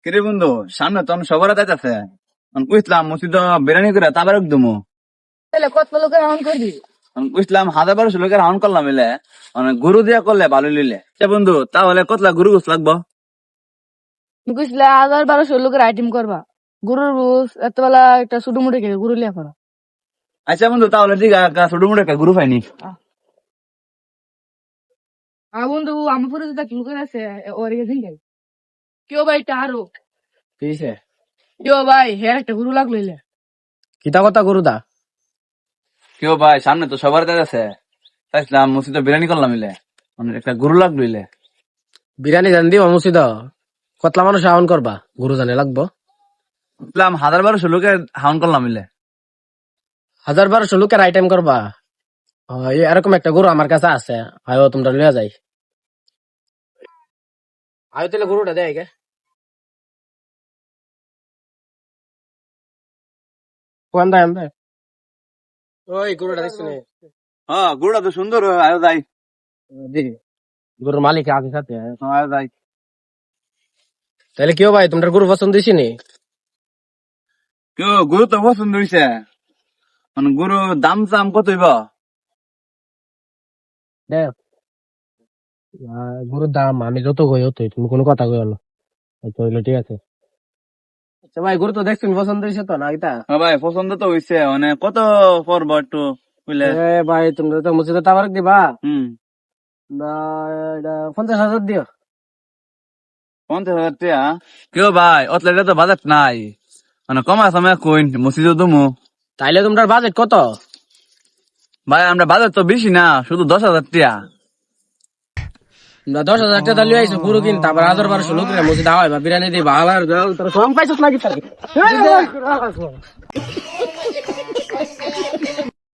কিরে বন্ধু, সামনে তো সবার যাইতেছে, কইসলাম মসজিদ বিরিয়ানি করে তারপর একদম তাহলে কত লোকের রাউন্ড করবি? কইসলাম 1,000-1,200 লোকের রাউন্ড করলাম মিলে, মানে গরু দিয়া করলে ভালো লিলে। বন্ধু তাহলে কতলা গরু গোস লাগবো? তুই কইছিলে 1000-1200 লোকের আইটেম করবা। গরুর বুস এত বেলা একটা ছোট মুটে খেয়ে গরু লিয়া করা। আচ্ছা বন্ধু, তাহলে ঠিক আছে, ছোট মোটো একটা গরু পাইনি। বন্ধু আমার পুরো যেটা লোকের আছে ওর গেছে কেউ ভাই টারো কিসে কেউ ভাই হ্যাঁ একটা গরু লাগলো ইলে। কিতা কথা গরুদা? কেউ ভাই, সামনে তো সবার যাইতেছে, চাইছিলাম মসজিদ বিরিয়ানি করলাম মিলে, মানে একটা গরু লাগলো ইলে। বিরিয়ানি জান দিবা মুসিদ কতলা মানুষ আহ্বান করবা? গরু জানে লাগবো। কইসলাম 1,000-1,200 লোকের হাউন করলাম মিলে। 1000-1200 লোকের আইটেম করবা? এরকম একটা গরু আমার কাছে আছে, আয়ো তোমরা লিয়া যাই। আয়ো তাহলে গরুটা দেয় গে কোন দায় আনবে? ওই গরুটা দেখছি নে হ্যাঁ, গরুটা তো সুন্দর, আয়ো যাই। দেখি গরুর মালিক আছে সাথে। আয়ো যাই। তাহলে কেউ ভাই তোমরা গরু পছন্দ দিছি নি? কেউ গরু তো পছন্দ হয়েছে, মানে গরু দাম চাম কত হইব? দেখ গরুর দাম আমি যত কই হতোই, তুমি কোনো কথা কই না। তো হইলো ঠিক আছে। আচ্ছা ভাই গরু তো দেখছেন পছন্দ হয়েছে তো না এটা? হ্যাঁ ভাই, পছন্দ তো হয়েছে, মানে কত পড়বো একটু বুঝলে? ভাই তোমরা তো মসজিদে তাবারক দিবা হম, না, এটা 50,000 দিও। 50,000 টাকা? কেউ ভাই অতলে তো বাজেট নাই, মানে কমা সময় কইন মসজিদ দুমু। তাইলে তোমরা বাজেট কত? ভাই আমরা বাজেট তো বেশি না, শুধু 10,000 টাকা। তোমরা 10,000 টাকা লিয়ে আইছো গরু কিন, তারপর 1000-1200 লোক মসজিদ হাওয়াই বা বিরিয়ানি দিবা। আলার তোরা সং পাইছো নাকি?